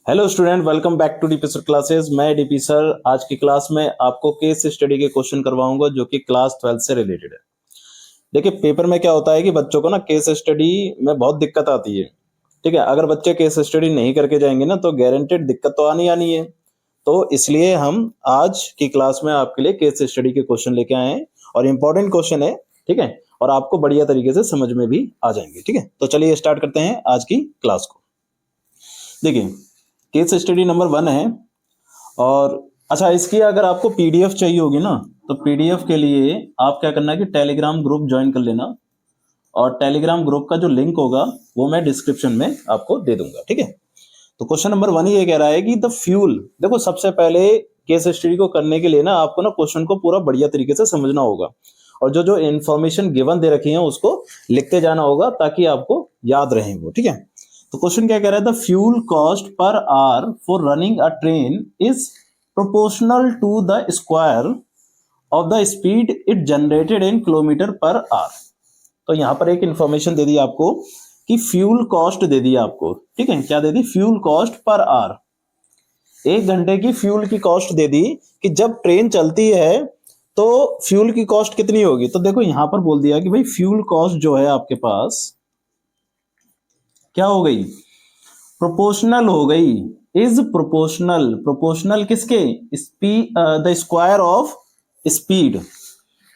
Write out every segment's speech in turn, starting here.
Hello student, welcome back to DP sir classes. मैं DP sir आज की class में आपको केस स्टडी के क्वेश्चन करवाऊंगा जो कि क्लास 12 से रिलेटेड है। देखिए, पेपर में क्या होता है कि बच्चों को ना केस स्टडी में बहुत दिक्कत आती है। ठीक है, अगर बच्चे केस स्टडी नहीं करके जाएंगे ना तो गारंटेड दिक्कत तो आनी आनी है। तो इसलिए हम आज की क्लास में आपके लिए केस स्टडी के क्वेश्चन लेके आए हैं और इम्पोर्टेंट क्वेश्चन है। ठीक है, और आपको बढ़िया तरीके से समझ में भी आ जाएंगे। ठीक है, तो चलिए स्टार्ट करते हैं आज की क्लास को। देखिए, केस स्टडी नंबर 1 है। और अच्छा, इसकी अगर आपको पीडीएफ चाहिए होगी ना तो पीडीएफ के लिए आप क्या करना है कि टेलीग्राम ग्रुप ज्वाइन कर लेना। और टेलीग्राम ग्रुप का जो लिंक होगा वो मैं डिस्क्रिप्शन में आपको दे दूंगा। ठीक है, तो क्वेश्चन नंबर 1 ये कह रहा है कि द फ्यूल। देखो, सबसे पहले केस स्टडी को करने के लिए ना आपको ना क्वेश्चन को पूरा बढ़िया तरीके से समझना होगा और जो जो इन्फॉर्मेशन गिवन दे रखी है उसको लिखते जाना होगा ताकि आपको याद रहे वो। ठीक है, तो क्वेश्चन क्या कह रहा है, the fuel cost per hour for running a train is proportional to the square of the speed it generated in kilometer per hour. तो यहां पर एक इंफॉर्मेशन दे दी आपको कि फ्यूल कॉस्ट दे दी आपको। ठीक है, क्या दे दी? Fuel cost per hour. 1 घंटे की फ्यूल की कॉस्ट दे दी कि जब ट्रेन चलती है तो फ्यूल की कॉस्ट कितनी होगी। तो देखो यहां पर बोल दिया कि भाई फ्यूल कॉस्ट जो है आपके पास क्या हो गई? प्रोपोर्शनल हो गई। Is proportional. प्रोपोर्शनल किसके? Speed, the square of speed.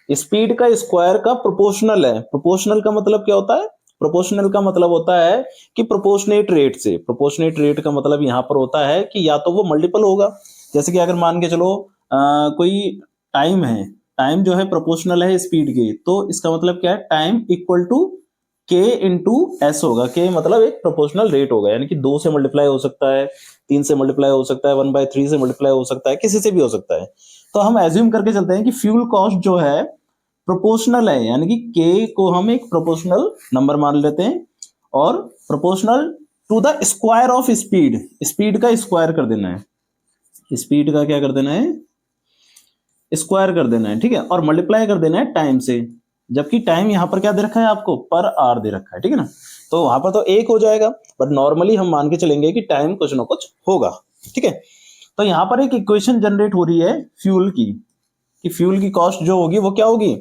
Speed का स्क्वायर का प्रोपोर्शनल है। प्रोपोर्शनल का मतलब क्या होता है? प्रोपोर्शनल का मतलब होता है कि प्रोपोर्शनेट रेट से। प्रोपोर्शनेट रेट का मतलब यहां पर होता है कि या तो वो मल्टीपल होगा, जैसे कि अगर मान के चलो कोई टाइम है, टाइम जो है प्रोपोर्शनल है स्पीड के, तो इसका मतलब क्या है? टाइम इक्वल टू के इंटू एस होगा। के मतलब एक प्रोपोर्शनल रेट होगा, यानी कि 2 से मल्टीप्लाई हो सकता है, 3 से मल्टीप्लाई हो सकता है, 1/3 से मल्टीप्लाई हो सकता है, किसी से भी हो सकता है। तो हम एज्यूम करके चलते हैं कि फ्यूल कॉस्ट जो है प्रोपोर्शनल है, यानी कि के को हम एक प्रोपोर्शनल नंबर मान लेते हैं और proportional to the square of speed. Speed का स्क्वायर कर देना है। स्पीड का क्या कर देना है? स्क्वायर कर देना है। ठीक है, और मल्टीप्लाई कर देना है टाइम से, जबकि टाइम यहां पर क्या दे रखा है आपको? पर आवर दे रखा है। ठीक है ना, तो वहां पर तो एक हो जाएगा, बट नॉर्मली हम मान के चलेंगे कि टाइम कुछ ना कुछ होगा। ठीक है, तो यहां पर एक इक्वेशन जनरेट हो रही है फ्यूल की, कि फ्यूल की कॉस्ट जो होगी वो क्या होगी?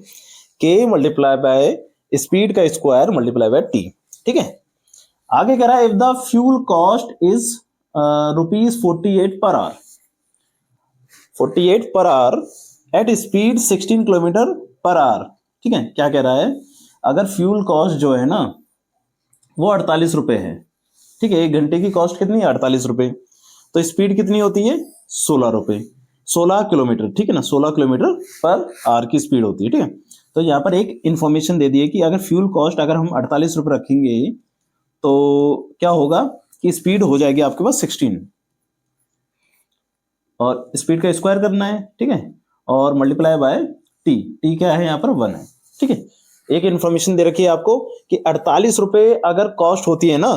के मल्टीप्लाई बाय स्पीड का स्क्वायर मल्टीप्लाई बाय टी। ठीक है, आगे कह रहा है if the fuel cost is ₹48 per hour. 48 per hour at speed 16 kilometre per hour. ठीक है, क्या कह रहा है? अगर फ्यूल कॉस्ट जो है ना वो 48 रुपए है। ठीक है, 1 घंटे की कॉस्ट कितनी है? 48 रुपए। तो स्पीड कितनी होती है? 16 रुपए। 16 किलोमीटर। ठीक है ना, 16 किलोमीटर पर आवर की स्पीड होती है। ठीक है, तो यहाँ पर एक इंफॉर्मेशन दे दी है कि अगर फ्यूल कॉस्ट अगर हम 48 रुपए रखेंगे तो क्या होगा कि स्पीड हो जाएगी आपके पास 16, और स्पीड का स्क्वायर करना है। ठीक है, और मल्टीप्लाई बाय टी। टी क्या है यहाँ पर? 1 है। ठीक है, एक इंफॉर्मेशन दे रखी है आपको कि 48 रुपए अगर कॉस्ट होती है ना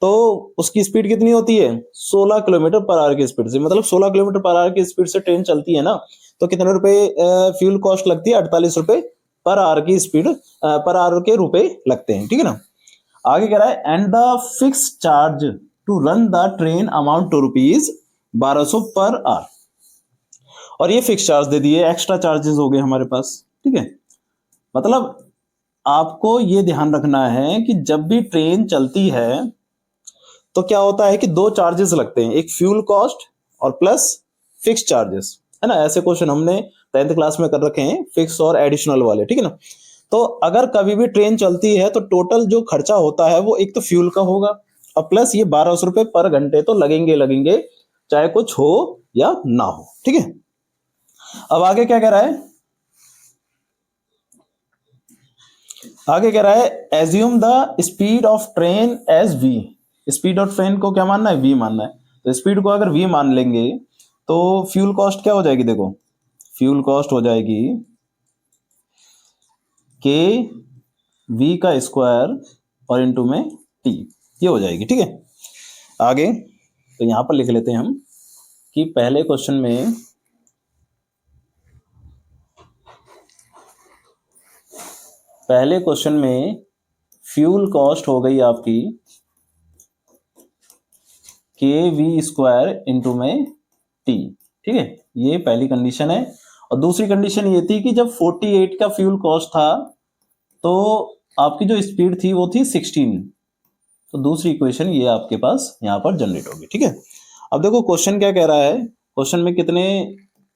तो उसकी स्पीड कितनी होती है? 16 किलोमीटर पर आवर की स्पीड से। मतलब 16 किलोमीटर पर आवर की स्पीड से ट्रेन चलती है ना, तो कितने रुपए फ्यूल कॉस्ट लगती है? 48 रुपए पर आवर की स्पीड, पर आवर के रुपए लगते हैं। ठीक है ना, आगे कह रहा है and the fix charge to run the train amount to ₹1200 per our. और ये फिक्स चार्ज दे दिए, एक्स्ट्रा चार्जेस हो गए हमारे पास। ठीक है, मतलब आपको ये ध्यान रखना है कि जब भी ट्रेन चलती है तो क्या होता है कि 2 चार्जेस लगते हैं, एक फ्यूल कॉस्ट और प्लस फिक्स चार्जेस, है ना। ऐसे क्वेश्चन हमने 10th क्लास में कर रखे हैं, फिक्स और एडिशनल वाले। ठीक है ना, तो अगर कभी भी ट्रेन चलती है तो टोटल जो खर्चा होता है वो एक तो फ्यूल का होगा और प्लस ये 1200 रुपए पर घंटे तो लगेंगे लगेंगे, चाहे कुछ हो या ना हो। ठीक है, अब आगे क्या कह रहा है? आगे कह रहा है assume the speed of train as V. Speed of train को क्या मानना है? वी मानना है। तो स्पीड को अगर वी मान लेंगे तो फ्यूल कॉस्ट क्या हो जाएगी? देखो, फ्यूल कॉस्ट हो जाएगी के वी का स्क्वायर और इनटू में टी, ये हो जाएगी। ठीक है, आगे तो यहां पर लिख लेते हैं हम कि पहले क्वेश्चन में फ्यूल कॉस्ट हो गई आपकी के वी स्क्वायर इंटू में टी। ठीक है, ये पहली कंडीशन है। और दूसरी कंडीशन ये थी कि जब 48 का फ्यूल कॉस्ट था तो आपकी जो स्पीड थी वो थी 16। तो दूसरी इक्वेशन ये आपके पास यहाँ पर जनरेट होगी। ठीक है, अब देखो क्वेश्चन क्या कह रहा है। क्वेश्चन में कितने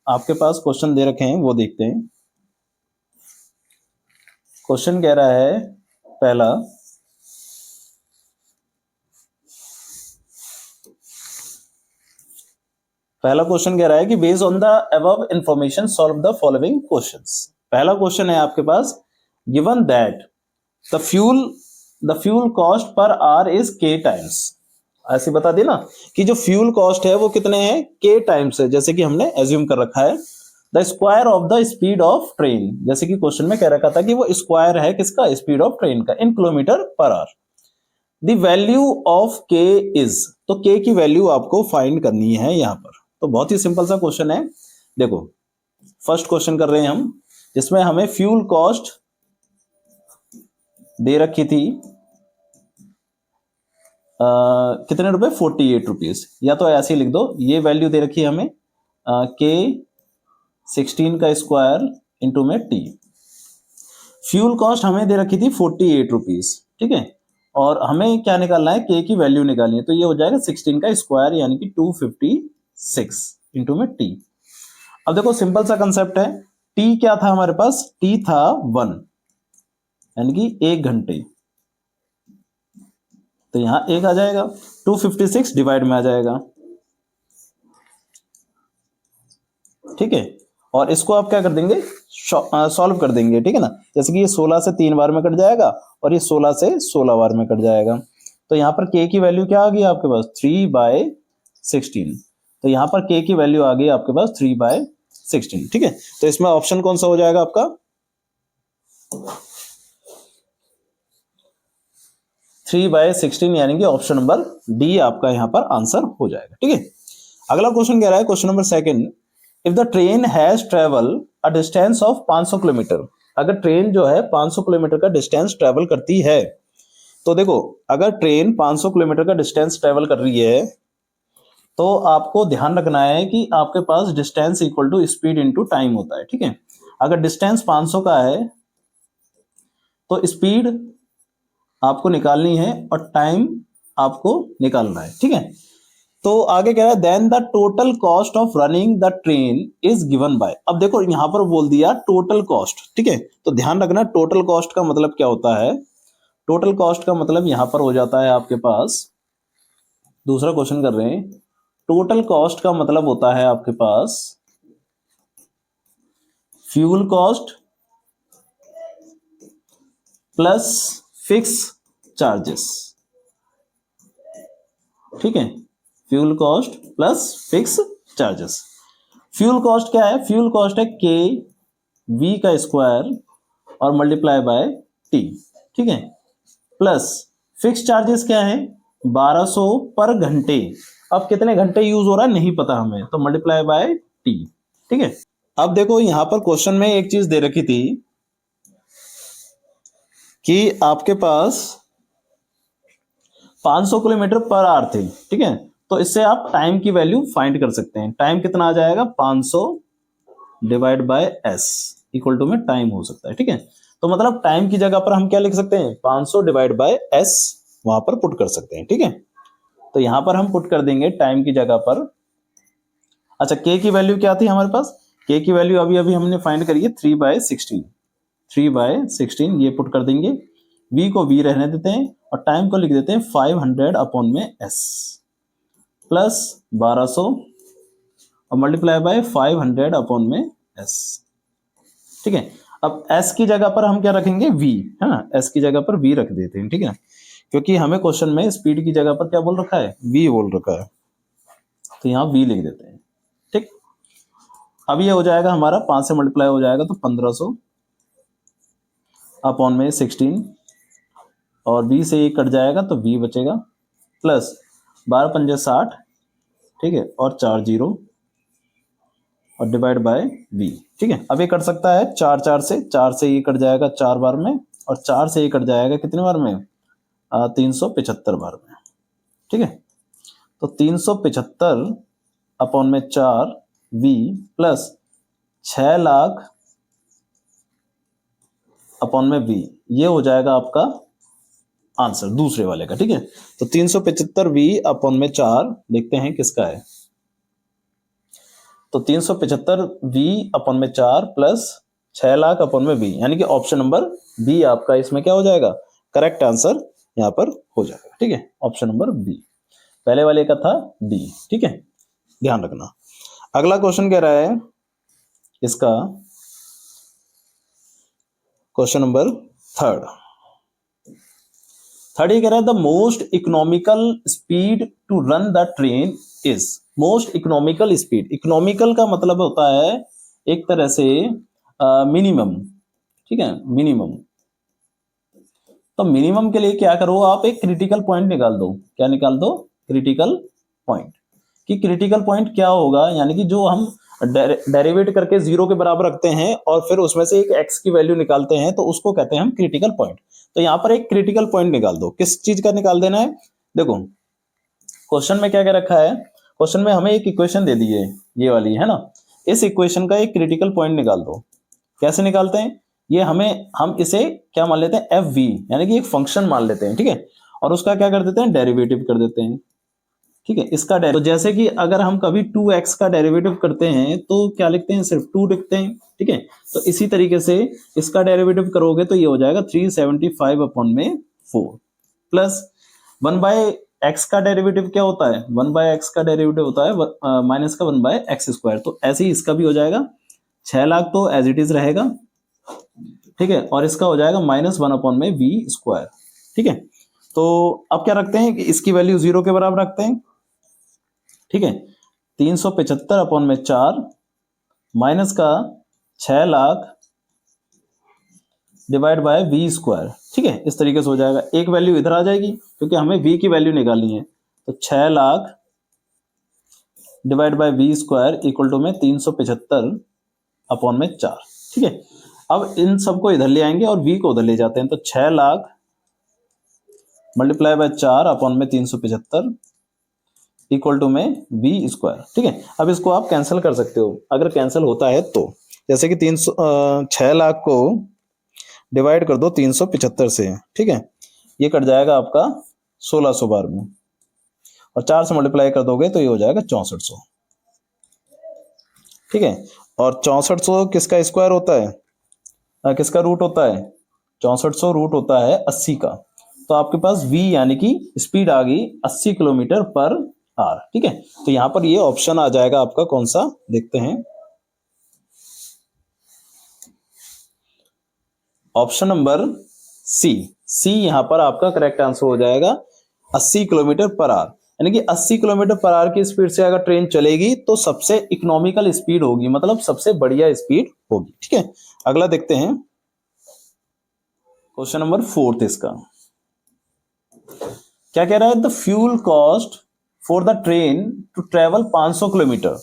आपके पास क्वेश्चन दे रखे हैं वो देखते हैं। क्वेश्चन कह रहा है पहला, क्वेश्चन कह रहा है कि based on the above information solve the following questions. पहला क्वेश्चन है आपके पास, given that the fuel cost per hour is k times. ऐसे बता देना कि जो फ्यूल कॉस्ट है वो कितने हैं, के टाइम्स है, जैसे कि हमने एज्यूम कर रखा है। The square of the speed of train, जैसे कि क्वेश्चन में कह रखा था कि वो स्क्वायर है किसका, स्पीड ऑफ ट्रेन का, इन kilometer per our. The value of के इज, तो के की वैल्यू आपको फाइंड करनी है यहां पर। तो बहुत ही सिंपल सा क्वेश्चन है। देखो फर्स्ट क्वेश्चन कर रहे हैं हम, जिसमें हमें फ्यूल कॉस्ट दे रखी थी कितने रुपए, 48 रुपीज। या तो ऐसे ही लिख दो, ये वैल्यू दे रखी है हमें के 16 का स्क्वायर इंटू में टी। फ्यूल कॉस्ट हमें दे रखी थी 48 रुपीज। ठीक है, और हमें क्या निकालना है, के की वैल्यू निकालनी है। तो ये हो जाएगा 16 का स्क्वायर यानी कि 256 इंटू में टी। अब देखो सिंपल सा कंसेप्ट है, टी क्या था हमारे पास, टी था 1 यानी कि 1 घंटे। तो यहां 1 आ जाएगा, 256 डिवाइड में आ जाएगा। ठीक है, और इसको आप क्या कर देंगे, सॉल्व कर देंगे। ठीक है ना, जैसे कि ये 16 से 3 बार में कट जाएगा और ये 16 से 16 बार में कट जाएगा। तो यहां पर के की वैल्यू क्या आ गई आपके पास, 3/16। तो यहां पर के की वैल्यू आ गई आपके पास 3/16। ठीक है, तो इसमें ऑप्शन कौन सा हो जाएगा आपका, 3/16 यानी कि ऑप्शन नंबर डी आपका यहां पर आंसर हो जाएगा। ठीक है, अगला क्वेश्चन कह रहा है, question number second, if the train has travel a distance of 500 kilometre. अगर ट्रेन जो है 500 किलोमीटर का डिस्टेंस ट्रेवल करती है, तो देखो अगर ट्रेन 500 किलोमीटर का डिस्टेंस ट्रेवल कर रही है तो आपको ध्यान रखना है कि आपके पास distance equal to speed into time होता है। ठीक है, अगर डिस्टेंस 500 का है तो स्पीड आपको निकालनी है और टाइम आपको निकालना है। ठीक है, तो आगे कह रहा है then the total cost of running the train is given by. अब देखो यहां पर बोल दिया टोटल कॉस्ट। ठीक है, तो ध्यान रखना टोटल कॉस्ट का मतलब क्या होता है। टोटल कॉस्ट का मतलब यहां पर हो जाता है आपके पास, दूसरा क्वेश्चन कर रहे हैं, टोटल कॉस्ट का मतलब होता है आपके पास fuel cost plus fix charges. ठीक है, fuel cost plus fix charges. Fuel cost क्या है, फ्यूल कॉस्ट है के वी का स्क्वायर और मल्टीप्लाई बाय टी। ठीक है, प्लस फिक्स चार्जेस क्या है, 1200 पर घंटे। अब कितने घंटे यूज हो रहा है नहीं पता हमें, तो मल्टीप्लाई बाय टी। ठीक है, अब देखो यहां पर क्वेश्चन में एक चीज दे रखी थी कि आपके पास 500 किलोमीटर पर आवर थे। ठीक है, तो इससे आप टाइम की वैल्यू फाइंड कर सकते हैं। टाइम कितना आ जाएगा, 500 divide by S equal to में टाइम हो सकता है। ठीक है, तो मतलब टाइम की जगह पर हम क्या लिख सकते हैं, 500 डिवाइड बाय एस वहां पर पुट कर सकते हैं। ठीक है, तो यहां पर हम पुट कर देंगे टाइम की जगह पर। अच्छा, के की वैल्यू क्या थी हमारे पास, के की वैल्यू अभी अभी हमने फाइंड करी है 3/16। 3/16 ये पुट कर देंगे, v को v रहने देते हैं और टाइम को लिख देते हैं 500 अपॉन में s प्लस 1200 और मल्टीप्लाई बाय 500 अपॉन में s। ठीक है, अब s की जगह पर हम क्या रखेंगे, v है ना, s की जगह पर v रख देते हैं। ठीक है, क्योंकि हमें क्वेश्चन में स्पीड की जगह पर क्या बोल रखा है, v बोल रखा है, तो यहाँ v लिख देते हैं। ठीक, अब ये हो जाएगा हमारा 5 से मल्टीप्लाई हो जाएगा तो 1500 अपॉन में 16 और v से ये कट जाएगा तो v बचेगा प्लस 12 पंजे 60। ठीक है, और 4 जीरो और डिवाइड बाय v। ठीक है, अब ये कट सकता है 4 4 से, 4 से ये कट जाएगा 4 बार में और 4 से ये कट जाएगा कितने बार में, 375 बार में। ठीक है, तो 375 अपॉन में 4 v प्लस 6 लाख अपॉन में v, ये हो जाएगा आपका आंसर दूसरे वाले का। ठीक है, तो 375 v अपॉन में 4 देखते हैं किसका है। तो 375 v अपॉन में 4 प्लस 6 लाख अपॉन में v, यानी कि ऑप्शन नंबर बी आपका इसमें क्या हो जाएगा, करेक्ट आंसर यहां पर हो जाएगा। ठीक है, ऑप्शन नंबर बी, पहले वाले का था डी। ठीक है, ध्यान रखना। अगला क्वेश्चन कह रहा है इसका, क्वेश्चन नंबर थर्ड ये कह रहा है the most economical speed to run the train is. Most economical speed, economical का मतलब होता है एक तरह से मिनिमम। ठीक है, मिनिमम। तो मिनिमम के लिए क्या करो आप, एक क्रिटिकल पॉइंट निकाल दो। क्या निकाल दो, क्रिटिकल पॉइंट। कि क्रिटिकल पॉइंट क्या होगा, यानी कि जो हम डेरिवेट करके 0 के बराबर रखते हैं और फिर उसमें से एक x की वैल्यू निकालते हैं, तो उसको कहते हैं हम क्रिटिकल पॉइंट। तो यहां पर एक क्रिटिकल पॉइंट निकाल दो। किस चीज का निकाल देना है, देखो क्वेश्चन में क्या क्या रखा है। क्वेश्चन में हमें एक इक्वेशन दे दी है, ये वाली है ना। इस इक्वेशन का एक क्रिटिकल पॉइंट निकाल दो। कैसे निकालते हैं ये, हम इसे क्या मान लेते हैं, एफ वी, यानी कि एक फंक्शन मान लेते हैं। ठीक है, और उसका क्या कर देते हैं, डेरिवेटिव कर देते हैं। ठीक है, इसका तो जैसे कि अगर हम कभी 2x का डेरिवेटिव करते हैं तो क्या लिखते हैं, सिर्फ 2 लिखते हैं। ठीक है, तो इसी तरीके से इसका डेरिवेटिव करोगे तो ये हो जाएगा 375 अपॉन में 4 प्लस 1/x का डेरिवेटिव क्या होता है, 1/x का डेरिवेटिव होता है माइनस का 1/x²। तो ऐसे ही इसका भी हो जाएगा, 6 लाख तो एज इट इज रहेगा। ठीक है, और इसका हो जाएगा -1 अपॉन में v²। ठीक है, तो अब क्या रखते हैं कि इसकी वैल्यू 0 के बराबर रखते हैं। ठीक है, 375 अपॉन में 4 माइनस का 6 लाख डिवाइड बाय v²। ठीक है, इस तरीके से हो जाएगा। एक वैल्यू इधर आ जाएगी क्योंकि हमें v की वैल्यू निकालनी है। तो 6 lakh divide by v² equal to में 375 अपॉन में 4। ठीक है, अब इन सबको इधर ले आएंगे और v को उधर ले जाते हैं। तो 6 लाख मल्टीप्लाई बाय 4 अपॉन में 375 इक्वल टू में v²। ठीक है, अब इसको आप कैंसिल कर सकते हो अगर कैंसिल होता है तो। जैसे कि 6 लाख को डिवाइड कर दो 375 से। ठीक है, ये कट जाएगा आपका 1600 बार में, और 4 से मल्टीप्लाई कर दोगे तो ये हो जाएगा 6400। ठीक है, और 6400 किसका स्क्वायर होता है, किसका रूट होता है, 6400 रूट होता है 80 का। तो आपके पास v यानी कि स्पीड आ गई 80 किलोमीटर पर आवर। ठीक है, तो यहां पर ये ऑप्शन आ जाएगा आपका कौन सा, देखते हैं ऑप्शन नंबर सी। सी यहां पर आपका करेक्ट आंसर हो जाएगा 80 किलोमीटर पर आवर। यानी कि 80 किलोमीटर पर आवर की स्पीड से अगर ट्रेन चलेगी तो सबसे इकोनॉमिकल स्पीड होगी, मतलब सबसे बढ़िया स्पीड होगी। ठीक है, अगला देखते हैं क्वेश्चन नंबर 4 इसका क्या कह रहा है, the fuel cost for the train to travel 500 kilometre.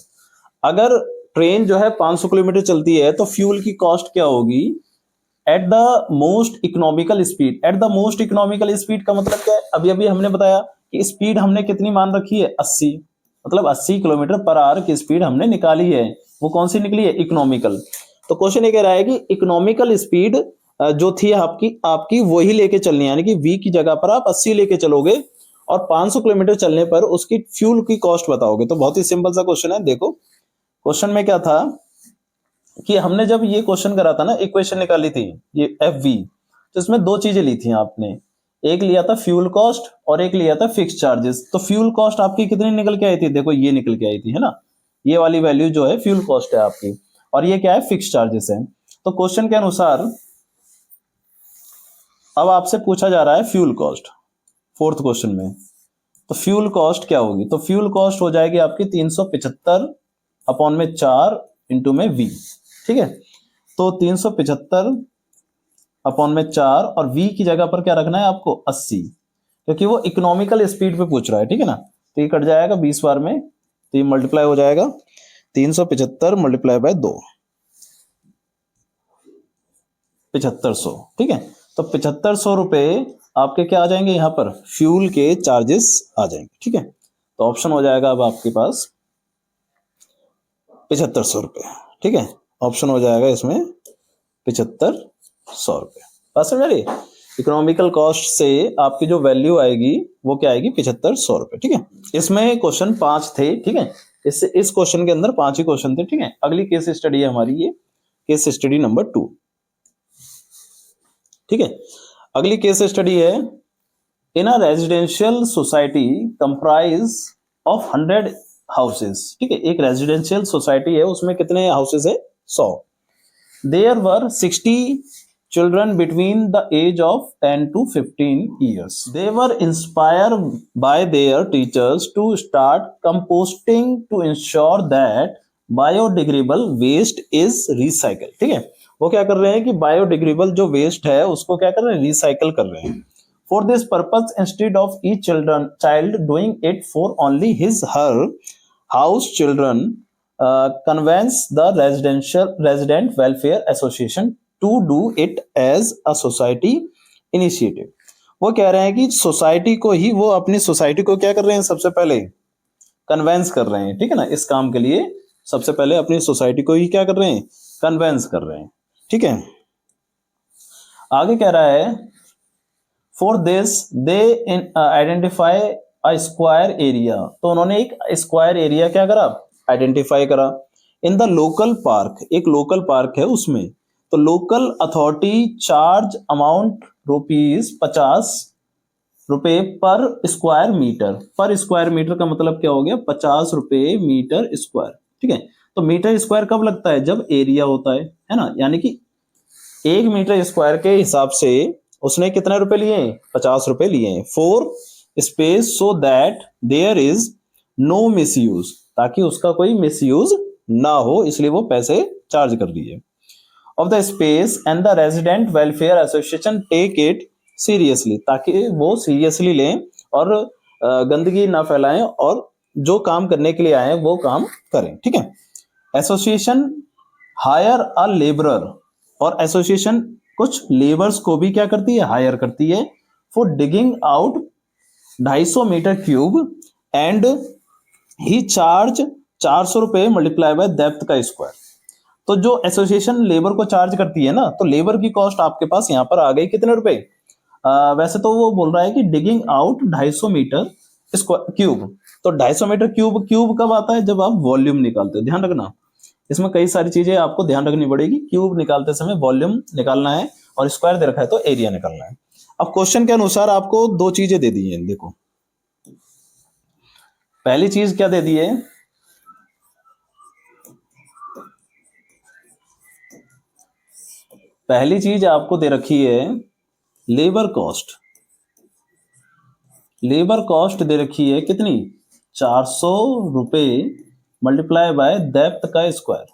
अगर ट्रेन जो है 500 किलोमीटर चलती है तो फ्यूल की कॉस्ट क्या होगी at the most economical speed. At the most economical speed का मतलब क्या है, अभी अभी हमने बताया कि स्पीड हमने कितनी मान रखी है 80, मतलब 80 किलोमीटर पर आवर की स्पीड हमने निकाली है। वो कौन सी निकली है, इकोनॉमिकल। तो क्वेश्चन ये कह रहा है कि इकोनॉमिकल स्पीड जो थी आपकी वही लेके चलनी है, यानी कि v की जगह पर आप 80 लेके चलोगे और 500 किलोमीटर चलने पर उसकी फ्यूल की कॉस्ट बताओगे। तो बहुत ही सिंपल सा क्वेश्चन है। देखो क्वेश्चन में क्या था कि हमने जब ये क्वेश्चन करा था ना, इक्वेशन निकाली थी ये एफ वी, तो इसमें दो चीजें ली थी आपने, एक लिया था फ्यूल कॉस्ट और एक लिया था फिक्स चार्जेस। तो फ्यूल कॉस्ट आपकी कितनी निकल के आई थी, देखो ये निकल के आई थी, है ना, ये वाली वैल्यू जो है फ्यूल कॉस्ट है आपकी, और ये क्या है, फिक्स चार्जेस है। तो क्वेश्चन के अनुसार अब आपसे पूछा जा रहा है फ्यूल कॉस्ट, फोर्थ क्वेश्चन में। तो फ्यूल कॉस्ट क्या होगी, तो फ्यूल कॉस्ट हो जाएगी आपकी 375 अपॉन में 4 इंटू में v। ठीक है, तो 375 अपॉन में 4 और v की जगह पर क्या रखना है आपको 80, क्योंकि वो इकोनॉमिकल स्पीड पे पूछ रहा है। ठीक है ना, तो ये कट जाएगा 20 बार में, तो ये मल्टीप्लाई हो जाएगा 375 मल्टीप्लाई बाय 2, 7500। ठीक है, तो 7500 रुपए आपके क्या आ जाएंगे यहाँ पर, फ्यूल के चार्जेस आ जाएंगे। ठीक है, तो ऑप्शन हो जाएगा अब आपके पास 7500 रुपये। ठीक है, ऑप्शन हो जाएगा इसमें 7500 रुपये। बात समझ रही? इकोनॉमिकल कॉस्ट से आपकी जो वैल्यू आएगी वो क्या आएगी? 7500 रुपये। ठीक है, इसमें क्वेश्चन 5 थे। ठीक है, इस क्वेश्चन के अंदर 5 ही क्वेश्चन थे। ठीक है, अगली केस स्टडी है हमारी ये केस स्टडी नंबर 2। ठीक है, अगली केस स्टडी है in a residential society comprise of 100 houses. ठीक है, एक रेजिडेंशियल सोसाइटी है, उसमें कितने हाउसेस है? 100। There were 60 children between the age of 10 to 15 years. They were inspired by their teachers to start composting to ensure that biodegradable waste is recycled. ठीक है, वो क्या कर रहे हैं कि बायोडिग्रेडेबल जो वेस्ट है उसको क्या कर रहे हैं? रिसाइकल कर रहे हैं। For this purpose, instead of each child doing it for only his her house, children convince the resident welfare association to do it as a society initiative. वो कह रहे हैं कि सोसाइटी को ही, वो अपनी सोसाइटी को क्या कर रहे हैं? सबसे पहले कन्वेंस कर रहे हैं। ठीक है ना, इस काम के लिए सबसे पहले अपनी सोसाइटी को ही क्या कर रहे हैं? कन्वेंस कर रहे हैं। ठीक है, आगे कह रहा है for this they identify a square area. तो उन्होंने एक स्क्वायर एरिया क्या करा? आइडेंटिफाई करा। इन द लोकल पार्क, एक लोकल पार्क है उसमें, तो लोकल अथॉरिटी चार्ज अमाउंट ₹50 पर स्क्वायर मीटर। पर स्क्वायर मीटर का मतलब क्या हो गया? 50 रुपए मीटर स्क्वायर। ठीक है, तो मीटर स्क्वायर कब लगता है? जब एरिया होता है ना, यानी कि 1 मीटर स्क्वायर के हिसाब से उसने कितने रुपए लिए? 50 रुपए लिए। For space so that there is no misuse, ताकि उसका कोई मिसयूज ना हो, इसलिए वो पैसे चार्ज कर दिए। Of the space and the resident welfare association take it seriously, ताकि वो सीरियसली लें और गंदगी ना फैलाएं और जो काम करने के लिए आए वो काम करें। ठीक है, एसोसिएशन हायर अ लेबरर, और एसोसिएशन कुछ लेबर्स को भी क्या करती है? हायर करती है। For digging out 250 metre cube and he charge 400 रुपए मल्टीप्लाई बाय डेप्थ का स्क्वायर। तो जो एसोसिएशन लेबर को चार्ज करती है ना, तो लेबर की कॉस्ट आपके पास यहाँ पर आ गई कितने रुपए? वैसे तो वो बोल रहा है कि डिगिंग आउट 250 मीटर क्यूब। तो 250 मीटर क्यूब कब आता है? जब आप वॉल्यूम निकालते हो। ध्यान रखना, इसमें कई सारी चीजें आपको ध्यान रखनी पड़ेगी। क्यूब निकालते समय वॉल्यूम निकालना है और स्क्वायर दे रखा है तो एरिया निकालना है। अब क्वेश्चन के अनुसार आपको दो चीजें दे दी हैं। देखो, पहली चीज क्या दे दी है? पहली चीज आपको दे रखी है लेबर कॉस्ट। लेबर कॉस्ट दे रखी है कितनी? 400 रुपए मल्टीप्लाई बाय डेप्थ का स्क्वायर,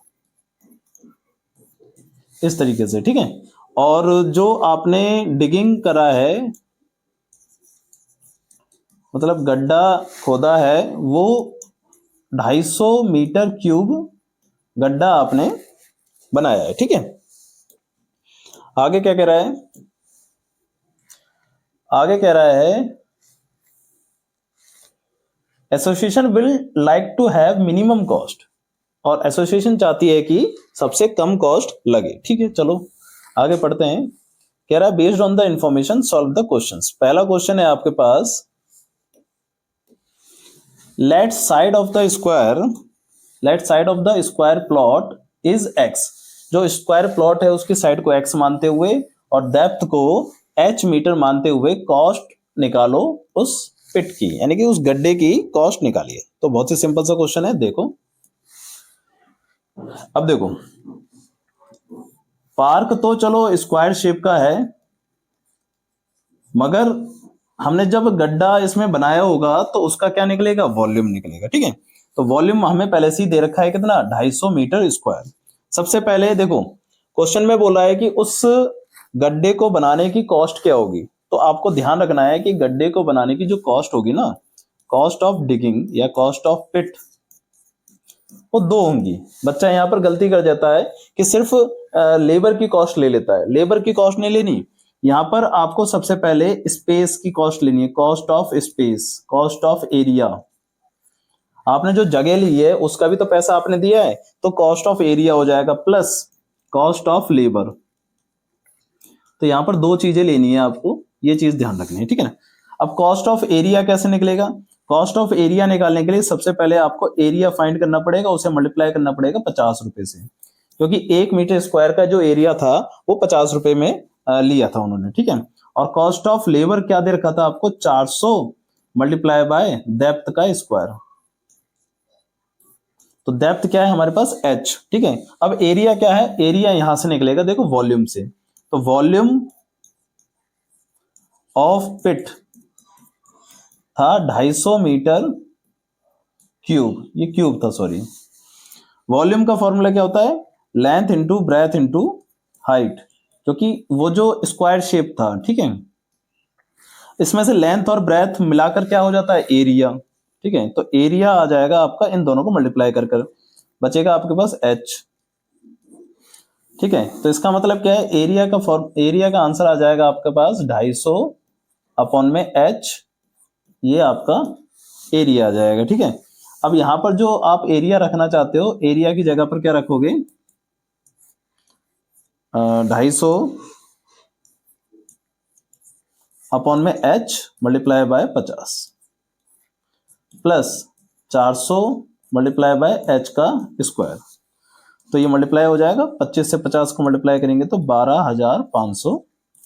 इस तरीके से। ठीक है, और जो आपने डिगिंग करा है, मतलब गड्ढा खोदा है, वो 250 मीटर क्यूब गड्ढा आपने बनाया है। ठीक है, आगे क्या कह रहा है? आगे कह रहा है association will like to have minimum cost, और एसोसिएशन चाहती है कि सबसे कम कॉस्ट लगे। ठीक है, चलो आगे पढ़ते हैं। कह रहा है based on the information solve the questions. पहला क्वेश्चन है आपके पास, let side of the square plot is x। जो स्क्वायर प्लॉट है उसकी साइड को x मानते हुए और डेप्थ को h मीटर मानते हुए कॉस्ट निकालो उस पिट की, यानी कि उस गड्ढे की कॉस्ट निकालिए। तो बहुत ही सिंपल सा क्वेश्चन है। देखो, अब देखो, पार्क तो चलो स्क्वायर शेप का है, मगर हमने जब गड्ढा इसमें बनाया होगा तो उसका क्या निकलेगा? वॉल्यूम निकलेगा। ठीक है, तो वॉल्यूम हमें पहले से ही दे रखा है कितना? 250 मीटर स्क्वायर। सबसे पहले देखो, क्वेश्चन में बोला है कि उस गड्ढे को बनाने की कॉस्ट क्या होगी। तो आपको ध्यान रखना है कि गड्ढे को बनाने की जो कॉस्ट होगी ना, कॉस्ट ऑफ डिगिंग या कॉस्ट ऑफ पिट, वो दो होंगी। बच्चा यहाँ पर गलती कर जाता है कि सिर्फ लेबर की कॉस्ट ले लेता है। लेबर की कॉस्ट नहीं लेनी, यहाँ पर आपको सबसे पहले स्पेस की कॉस्ट लेनी है। Cost of space, cost of area, आपने जो जगह ली है उसका भी तो पैसा आपने दिया है, तो कॉस्ट ऑफ एरिया हो जाएगा प्लस कॉस्ट ऑफ लेबर। तो यहां पर दो चीजें लेनी है आपको, ये चीज ध्यान रखनी है, ठीक है ना। अब कॉस्ट ऑफ एरिया कैसे निकलेगा? कॉस्ट ऑफ एरिया निकालने के लिए सबसे पहले आपको एरिया फाइंड करना पड़ेगा, उसे मल्टीप्लाई करना पड़ेगा 50 रुपए से, क्योंकि 1 मीटर स्क्वायर का जो एरिया था वो 50 रुपए में लिया था उन्होंने, ठीक है। और कॉस्ट ऑफ लेबर क्या दे रखा था आपको? 400 मल्टीप्लाई बाय डेप्थ का स्क्वायर। तो डेप्थ क्या है हमारे पास? h, ठीक है। अब एरिया क्या है? एरिया यहां से निकलेगा देखो वॉल्यूम से, तो वॉल्यूम ऑफ पिट था 250 मीटर क्यूब, ये क्यूब था सॉरी। वॉल्यूम का फॉर्मूला क्या होता है? Length into breadth into height, क्योंकि वो जो स्क्वायर शेप था, ठीक है, इसमें से लेंथ और ब्रेथ मिलाकर क्या हो जाता है? एरिया, ठीक है। तो एरिया आ जाएगा आपका इन दोनों को मल्टीप्लाई कर कर, बचेगा आपके पास h, ठीक है। तो इसका मतलब क्या है? एरिया का आंसर आ जाएगा आपके पास 250 अपॉन में h, ये आपका एरिया आ जाएगा, ठीक है। अब यहां पर जो आप एरिया रखना चाहते हो, एरिया की जगह पर क्या रखोगे? 250 अपॉन में h multiply by 50 plus 400 multiply by h का स्क्वायर। तो ये मल्टीप्लाई हो जाएगा, 25 से 50 को मल्टीप्लाई करेंगे तो 12,500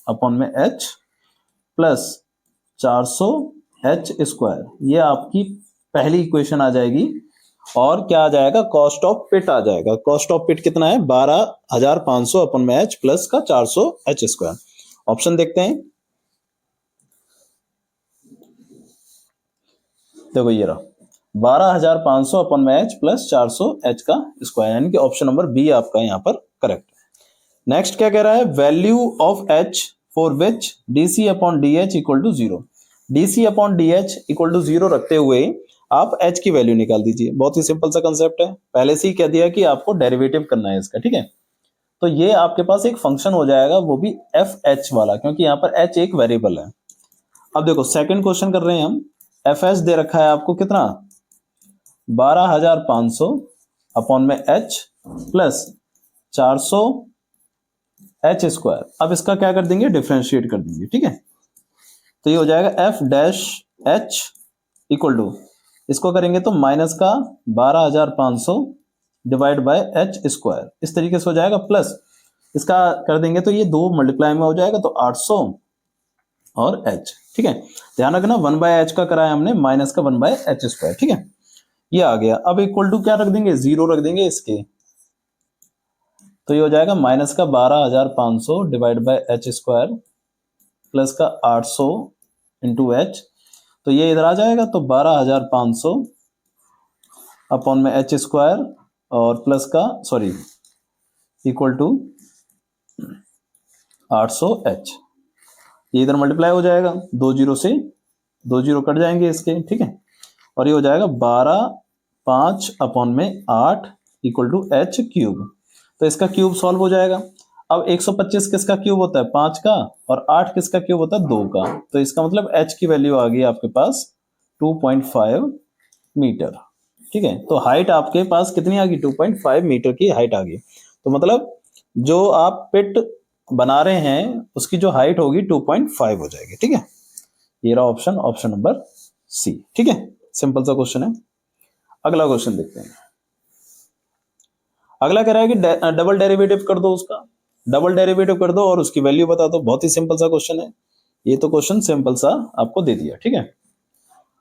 अपॉन में h प्लस 400 h स्क्वायर, ये आपकी पहली इक्वेशन आ जाएगी। और क्या आ जाएगा? कॉस्ट ऑफ पिट आ जाएगा। कॉस्ट ऑफ पिट कितना है? 12,500 अपॉन में h प्लस का 400 h स्क्वायर। ऑप्शन देखते हैं, देखो ये रहा 12,500 अपॉन में h प्लस 400 h का स्क्वायर, यानी कि ऑप्शन नंबर बी आपका यहाँ पर करेक्ट है। नेक्स्ट क्या कह रहा है? Value of h for which dc upon dh equal to 0। dc upon dh equal to 0 रखते हुए आप h की वैल्यू निकाल दीजिए। बहुत ही सिंपल सा कंसेप्ट है, पहले से ही कह दिया कि आपको डेरिवेटिव करना है इसका, ठीक है। तो ये आपके पास एक फंक्शन हो जाएगा, वो भी एफ एच वाला, क्योंकि यहाँ पर h एक वेरिएबल है। अब देखो सेकंड क्वेश्चन कर रहे हैं हम, एफ एच दे रखा है आपको कितना? 12,500 अपॉन में h प्लस 400 h स्क्वायर। अब इसका क्या कर देंगे? डिफरेंशिएट कर देंगे, ठीक है। तो ये हो जाएगा F dash H equal to, इसको करेंगे तो माइनस का 12,500 डिवाइड बाय एच स्क्वायर, इस तरीके से हो जाएगा, प्लस इसका कर देंगे तो ये 2 मल्टीप्लाई में हो जाएगा, तो 800 और h, ठीक है। ध्यान रखना 1 बाय एच का कराया हमने, माइनस का 1 बाय एच स्क्वायर, ठीक है। ये आ गया। अब इक्वल टू क्या रख देंगे? 0 रख देंगे इसके, तो ये हो जाएगा माइनस का 12,500 divide by H square plus का 800 इंटू एच, तो ये इधर आ जाएगा, तो 12,500 अपॉन में एच स्क्वायर और प्लस का सॉरी इक्वल टू 800 एच, ये इधर मल्टीप्लाई हो जाएगा, 2 जीरो से 2 जीरो कट जाएंगे इसके, ठीक है। और ये हो जाएगा 5 अपॉन में 8 इक्वल टू एच क्यूब, तो इसका क्यूब सॉल्व हो जाएगा। अब 125 किसका क्यूब होता है? 5 का, और 8 किसका क्यूब होता है? 2 का। तो इसका मतलब h की वैल्यू आ गई आपके पास 2.5 मीटर, ठीक है। तो हाइट आपके पास कितनी आ गई? 2.5 मीटर की हाइट आ गई। तो मतलब जो आप पिट बना रहे हैं उसकी जो हाइट होगी 2.5 हो जाएगी, ठीक है। ये रहा ऑप्शन, ऑप्शन नंबर सी, ठीक है। सिंपल सा क्वेश्चन है। अगला क्वेश्चन देखते हैं। अगला कह रहा है कि डबल डेरिवेटिव कर दो उसका, डबल डेरिवेटिव कर दो और उसकी वैल्यू बता दो। बहुत ही सिंपल सा क्वेश्चन है, ये तो क्वेश्चन सिंपल सा आपको दे दिया, ठीक है।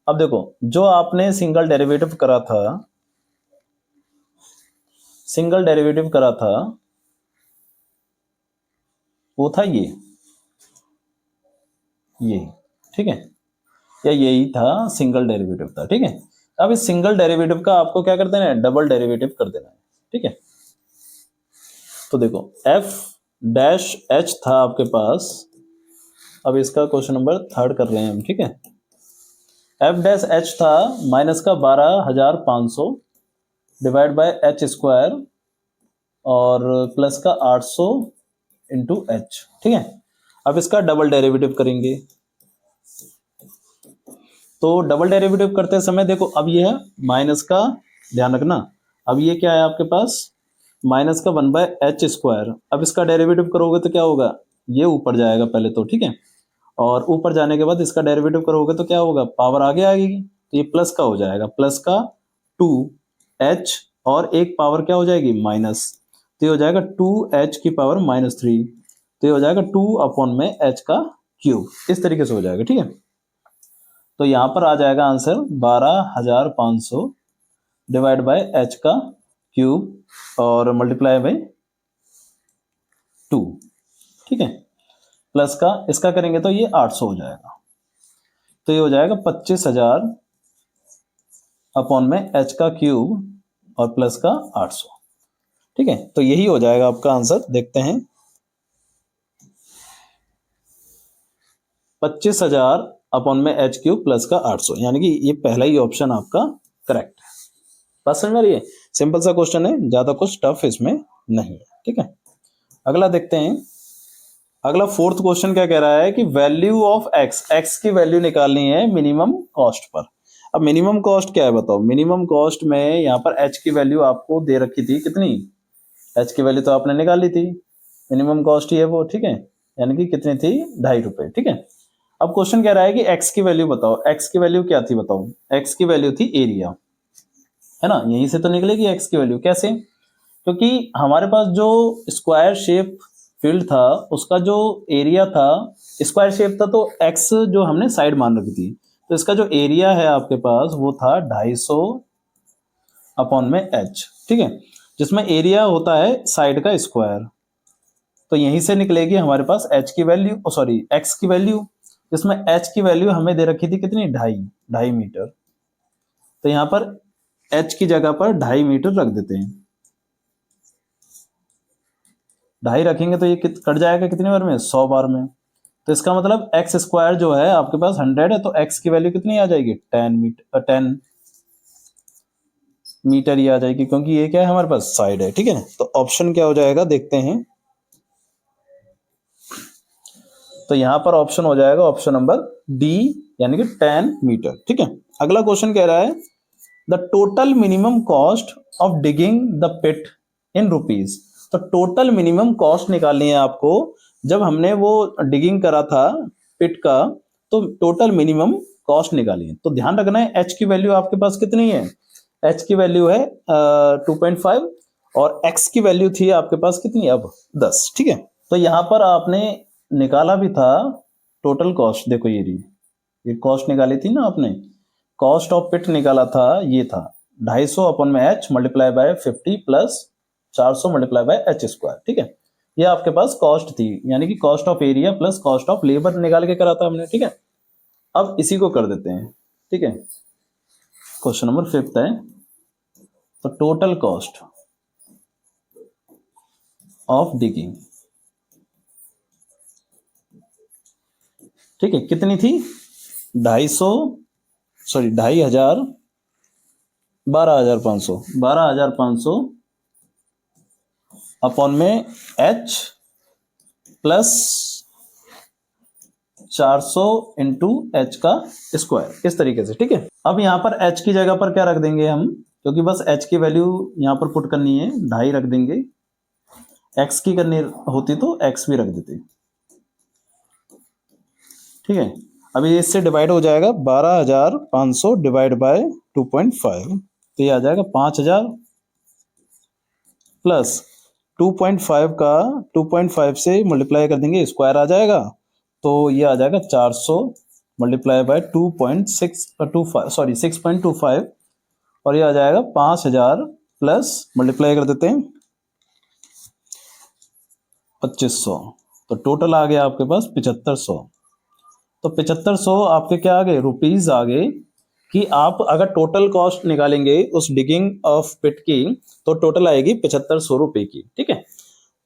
अब देखो जो आपने सिंगल डेरिवेटिव करा था, सिंगल डेरिवेटिव करा था वो था ये, ठीक है, या यही था सिंगल डेरिवेटिव था, ठीक है। अब इस सिंगल डेरिवेटिव का आपको क्या कर देना है? डबल डेरिवेटिव कर देना है, ठीक है। तो देखो एफ डैश एच था आपके पास, अब इसका क्वेश्चन नंबर 3 कर रहे हैं हम, ठीक है। एफ डैश एच था माइनस का 12,500 डिवाइड बाय एच स्क्वायर और प्लस का 800 इंटू एच, ठीक है। अब इसका डबल डेरिवेटिव करेंगे, तो डबल डेरिवेटिव करते समय देखो अब ये है माइनस का, ध्यान रखना, अब ये क्या है आपके पास माइनस का 1/h²। अब इसका डेरिवेटिव करोगे तो क्या होगा, ये ऊपर जाएगा पहले तो, ठीक है, और ऊपर जाने के बाद इसका डेरिवेटिव करोगे तो क्या होगा, पावर आगे आएगी, तो ये प्लस का हो जाएगा, प्लस का 2h और एक पावर क्या हो जाएगी माइनस, तो ये हो जाएगा 2h की पावर -3, तो ये हो जाएगा 2/h का क्यूब, इस तरीके से हो जाएगा, ठीक है। तो यहां पर आ जाएगा आंसर 12,500 डिवाइड बाय h का क्यूब और मल्टीप्लाई बाय 2, ठीक है, प्लस का इसका करेंगे तो ये 800 हो जाएगा, तो ये हो जाएगा 25,000 अपॉन में h का क्यूब और प्लस का 800, ठीक है। तो यही हो जाएगा आपका आंसर, देखते हैं 25,000 अपॉन में h क्यूब प्लस का 800, यानी कि ये पहला ही ऑप्शन आपका करेक्ट है। बात समझ में आ रही है, सिंपल सा क्वेश्चन है, ज्यादा कुछ टफ इसमें नहीं है, ठीक है। अगला देखते हैं, अगला फोर्थ क्वेश्चन क्या कह रहा है कि वैल्यू ऑफ एक्स, एक्स की वैल्यू निकालनी है मिनिमम कॉस्ट पर। अब मिनिमम कॉस्ट क्या है बताओ, मिनिमम कॉस्ट में यहाँ पर एच की वैल्यू आपको दे रखी थी कितनी, एच की वैल्यू तो आपने निकाल ली थी, मिनिमम कॉस्ट ही है वो, ठीक है, यानी कि कितनी थी, 2.5 रुपए, ठीक है। अब क्वेश्चन कह रहा है कि एक्स की वैल्यू बताओ, एक्स की वैल्यू क्या थी बताओ, एक्स की वैल्यू थी एरिया, है ना, यहीं से तो निकलेगी एक्स की वैल्यू, कैसे, क्योंकि हमारे पास जो स्क्वायर शेप फील्ड था उसका जो एरिया था, स्क्वायर शेप था, तो एक्स जो हमने साइड मान रखी थी, तो इसका जो एरिया है आपके पास वो था 250 अपॉन में एच, ठीक है, जिसमें एरिया होता है साइड का स्क्वायर, तो यहीं से निकलेगी हमारे पास एच की वैल्यू, सॉरी एक्स की वैल्यू, जिसमें एच की वैल्यू हमें दे रखी थी कितनी, 2.5 मीटर, तो यहां पर एच की जगह पर 2.5 मीटर रख देते हैं, 2.5 रखेंगे तो ये कट जाएगा कितनी बार में, 100 बार में, तो इसका मतलब एक्स स्क्वायर जो है आपके पास 100 है, तो एक्स की वैल्यू कितनी आ जाएगी, 10 मीटर ही आ जाएगी, क्योंकि ये क्या है हमारे पास साइड है, ठीक है। तो ऑप्शन क्या हो जाएगा देखते हैं, तो यहां पर ऑप्शन हो जाएगा ऑप्शन नंबर डी, यानी कि 10 मीटर, ठीक है। अगला क्वेश्चन कह रहा है the total minimum cost of digging the pit in rupees, तो टोटल मिनिमम कॉस्ट निकालनी है आपको, जब हमने वो डिगिंग करा था पिट का, तो टोटल मिनिमम कॉस्ट निकाली है, तो ध्यान रखना है एच की वैल्यू आपके पास कितनी है, एच की वैल्यू है 2.5 और एक्स की वैल्यू थी आपके पास कितनी, अब 10, ठीक है। तो यहां पर आपने निकाला भी था टोटल कॉस्ट, देखो ये कॉस्ट निकाली थी ना आपने, कॉस्ट ऑफ पिट निकाला था, ये था 250 अपॉन में H multiply by 50 plus 400 multiply by H square, ठीक है, ये आपके पास कॉस्ट थी, यानी कि cost of area plus cost of labour निकाल के करा था हमने, ठीक है। अब इसी को कर देते हैं, ठीक है, क्वेश्चन नंबर 5 है, तो टोटल कॉस्ट ऑफ डिगिंग, ठीक है, कितनी थी, 2,500 12,500 अपॉन में एच प्लस 400 इंटू एच का स्क्वायर, इस तरीके से, ठीक है। अब यहां पर एच की जगह पर क्या रख देंगे हम, क्योंकि बस एच की वैल्यू यहां पर पुट करनी है, 2.5 रख देंगे, एक्स की करनी होती तो एक्स भी रख देते, ठीक है। अभी इससे डिवाइड हो जाएगा 12,500 डिवाइड बाय 2.5, तो ये आ जाएगा 5,000 प्लस 2.5 का 2.5 से मल्टीप्लाई कर देंगे, स्क्वायर आ जाएगा, तो ये आ जाएगा 400 मल्टीप्लाई बाय 6.25, और ये आ जाएगा 5,000 प्लस मल्टीप्लाई कर देते हैं 2,500, तो टोटल आ गया आपके पास 7,500, तो 7,500 आपके क्या आ गए, रुपीज आ गए, कि आप अगर टोटल कॉस्ट निकालेंगे उस डिगिंग ऑफ पिट की, तो टोटल आएगी 7,500 रुपए की, ठीक है।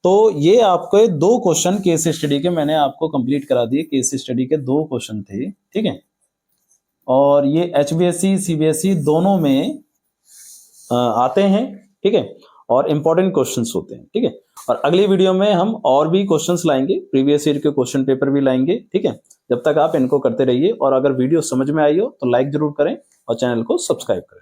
तो ये आपके 2 क्वेश्चन केस स्टडी के मैंने आपको कंप्लीट करा दिए, केस स्टडी के 2 क्वेश्चन थे, ठीक है, और ये HBSC CBSE दोनों में आते हैं, ठीक है, और इंपॉर्टेंट क्वेश्चंस होते हैं, ठीक है। और अगली वीडियो में हम और भी क्वेश्चंस लाएंगे, प्रीवियस ईयर के क्वेश्चन पेपर भी लाएंगे, ठीक है। जब तक आप इनको करते रहिए, और अगर वीडियो समझ में आई हो तो लाइक जरूर करें और चैनल को सब्सक्राइब करें।